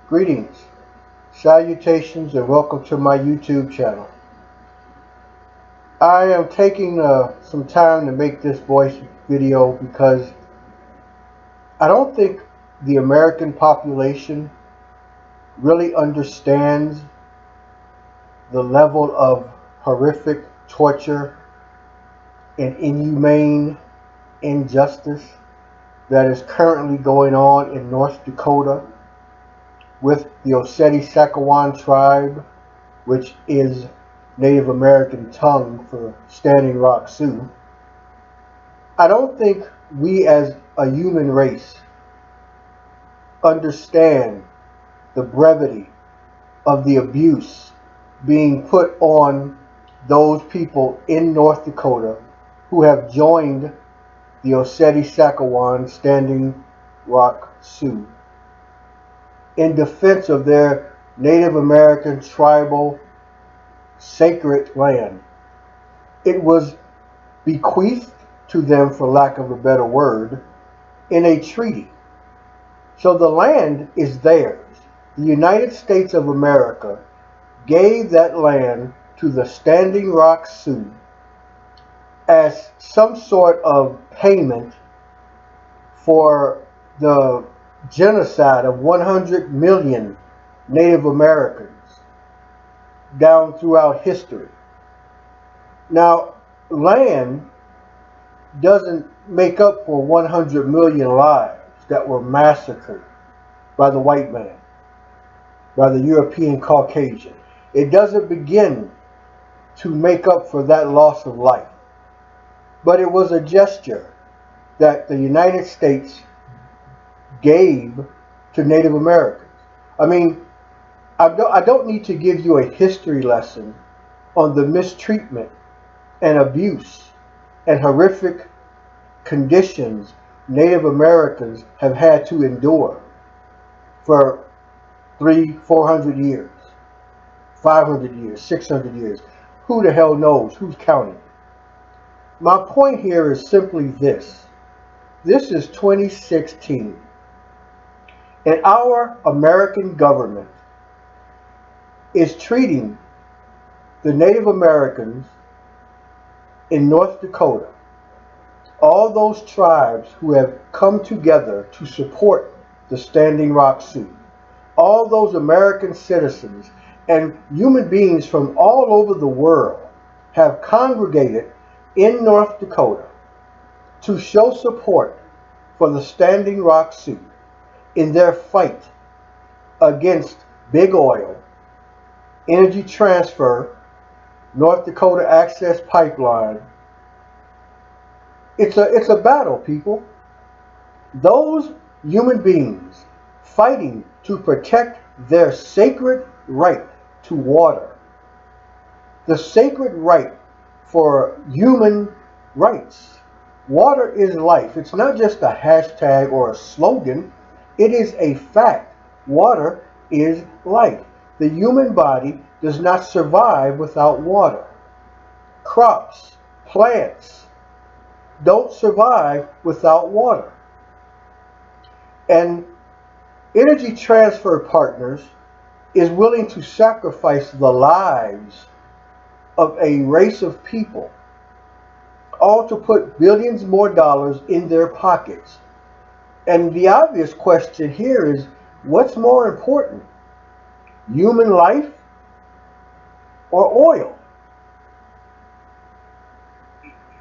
Greetings, salutations, and welcome to my YouTube channel. I am taking some time to make this voice video because I don't think the American population really understands the level of horrific torture and inhumane injustice that is currently going on in North Dakota with the Oceti Sakowin tribe, which is Native American tongue for Standing Rock Sioux. I don't think we as a human race understand the brevity of the abuse being put on those people in North Dakota who have joined the Oceti Sakowin Standing Rock Sioux in defense of their Native American tribal sacred land. It was bequeathed to them, for lack of a better word, in a treaty. So the land is theirs. The United States of America gave that land to the Standing Rock Sioux as some sort of payment for the genocide of 100 million Native Americans down throughout history. Now, land doesn't make up for 100 million lives that were massacred by the white man, by the European Caucasian. It doesn't begin to make up for that loss of life. But it was a gesture that the United States gave to Native Americans. I mean, I don't need to give you a history lesson on the mistreatment and abuse and horrific conditions Native Americans have had to endure for 300-400 years, 500 years, 600 years. Who the hell knows? Who's counting? My point here is simply this. This is 2016. And our American government is treating the Native Americans in North Dakota, all those tribes who have come together to support the Standing Rock Sioux, all those American citizens and human beings from all over the world have congregated in North Dakota to show support for the Standing Rock Sioux in their fight against big oil, Energy Transfer, North Dakota Access Pipeline. It's a battle, people. Those human beings fighting to protect their sacred right to water, the sacred right for human rights. Water is life. It's not just a hashtag or a slogan. It is a fact. Water is life. The human body does not survive without water. Crops, plants don't survive without water. And Energy Transfer Partners is willing to sacrifice the lives of a race of people, all to put billions more dollars in their pockets. And the obvious question here is, what's more important? Human life or oil?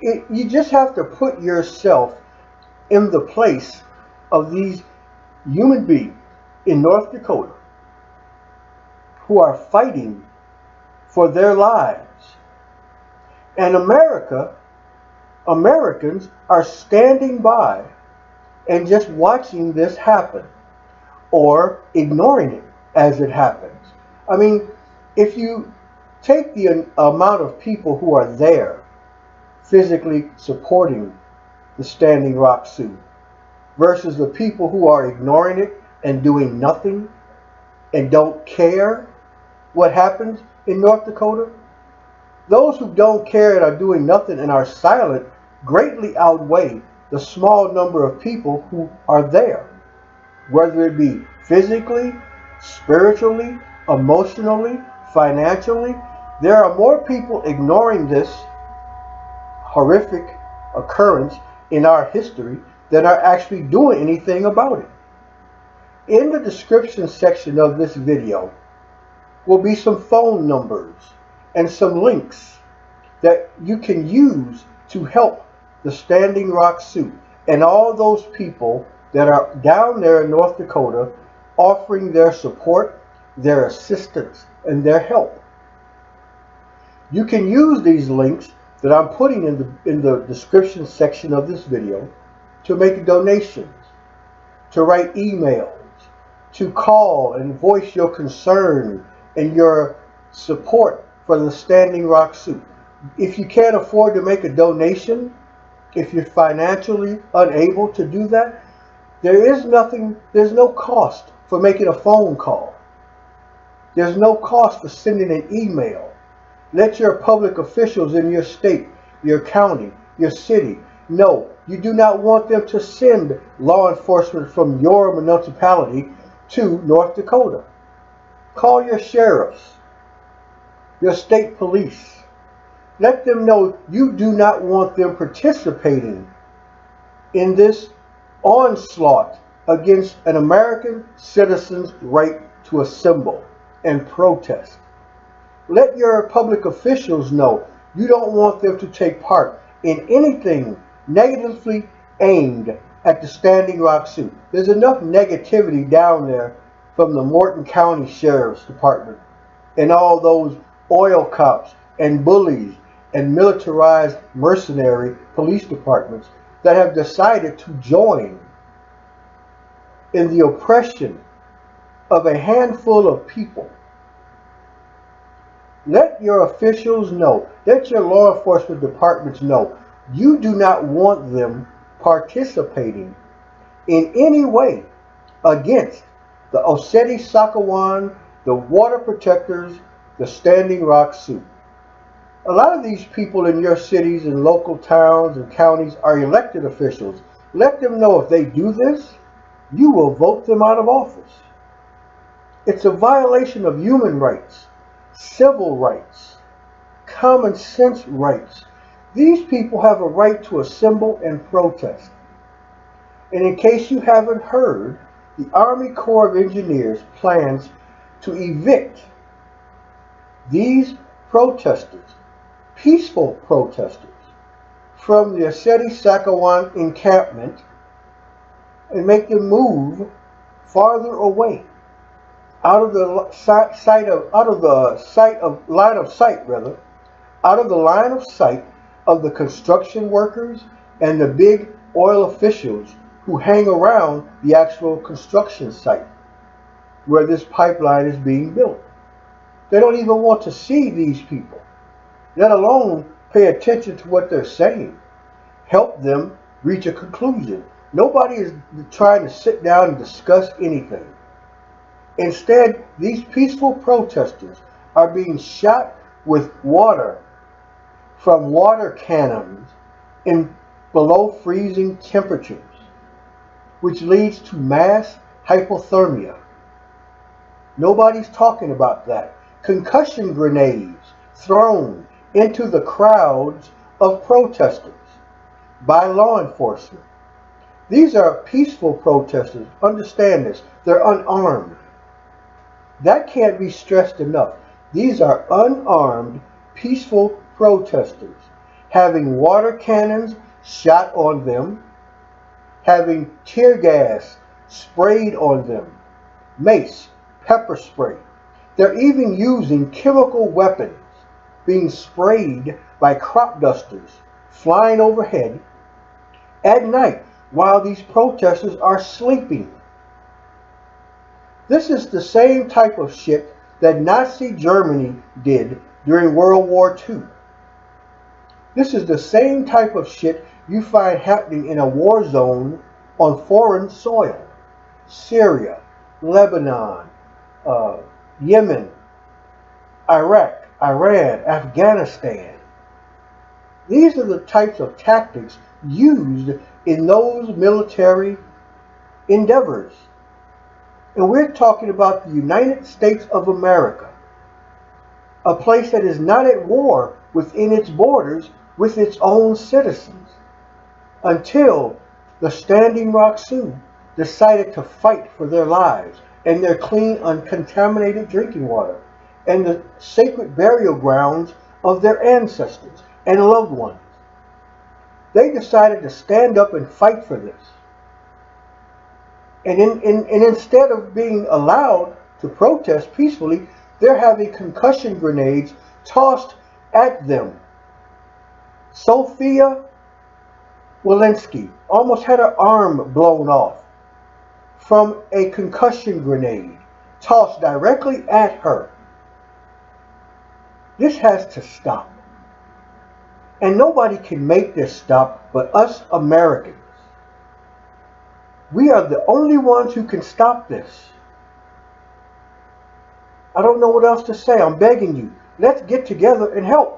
You just have to put yourself in the place of these human beings in North Dakota who are fighting for their lives. And Americans are standing by and just watching this happen or ignoring it as it happens. I mean, if you take the amount of people who are there physically supporting the Standing Rock Sioux versus the people who are ignoring it and doing nothing and don't care what happens in North Dakota, those who don't care and are doing nothing and are silent greatly outweigh the small number of people who are there, whether it be physically spiritually, emotionally, financially. There are more people ignoring this horrific occurrence in our history than are actually doing anything about it. In the description section of this video will be some phone numbers and some links that you can use to help the Standing Rock Sioux and all those people that are down there in North Dakota offering their support, their assistance, and their help. You can use these links that I'm putting in the description section of this video to make donations, to write emails, to call and voice your concern and your support for the Standing Rock Sioux. If you can't afford to make a donation, if you're financially unable to do that, there's no cost for making a phone call. There's no cost for sending an email. Let your public officials in your state, your county, your city know you do not want them to send law enforcement from your municipality to North Dakota. Call your sheriffs, your state police. Let them know you do not want them participating in this onslaught against an American citizen's right to assemble and protest. Let your public officials know you don't want them to take part in anything negatively aimed at the Standing Rock Sioux. There's enough negativity down there from the Morton County Sheriff's Department and all those oil cops and bullies and militarized mercenary police departments that have decided to join in the oppression of a handful of people. Let your officials know, let your law enforcement departments know, you do not want them participating in any way against the Oceti Sakowin, the water protectors, the Standing Rock Sioux. A lot of these people in your cities and local towns and counties are elected officials. Let them know if they do this, you will vote them out of office. It's a violation of human rights, civil rights, common sense rights. These people have a right to assemble and protest. And in case you haven't heard, the Army Corps of Engineers plans to evict these protesters, peaceful protesters, from the Oceti Sakowin encampment and make them move farther away out of the line of sight of the construction workers and the big oil officials who hang around the actual construction site where this pipeline is being built. They don't even want to see these people, let alone pay attention to what they're saying, help them reach a conclusion. Nobody is trying to sit down and discuss anything. Instead, these peaceful protesters are being shot with water from water cannons in below freezing temperatures, which leads to mass hypothermia. Nobody's talking about that. Concussion grenades thrown into the crowds of protesters by law enforcement. These are peaceful protesters. Understand this. They're unarmed. That can't be stressed enough. These are unarmed, peaceful protesters having water cannons shot on them, having tear gas sprayed on them, mace, pepper spray. They're even using chemical weapons being sprayed by crop dusters flying overhead at night while these protesters are sleeping. This is the same type of shit that Nazi Germany did during World War II. This is the same type of shit you find happening in a war zone on foreign soil. Syria, Lebanon, Yemen, Iraq, Iran, Afghanistan. These are the types of tactics used in those military endeavors. And we're talking about the United States of America, a place that is not at war within its borders with its own citizens, until the Standing Rock Sioux decided to fight for their lives and their clean, uncontaminated drinking water and the sacred burial grounds of their ancestors and loved ones. They decided to stand up and fight for this. And instead of being allowed to protest peacefully, they're having concussion grenades tossed at them. Sophia Walensky almost had her arm blown off from a concussion grenade tossed directly at her. This has to stop. And nobody can make this stop but us Americans. We are the only ones who can stop this. I don't know what else to say. I'm begging you. Let's get together and help.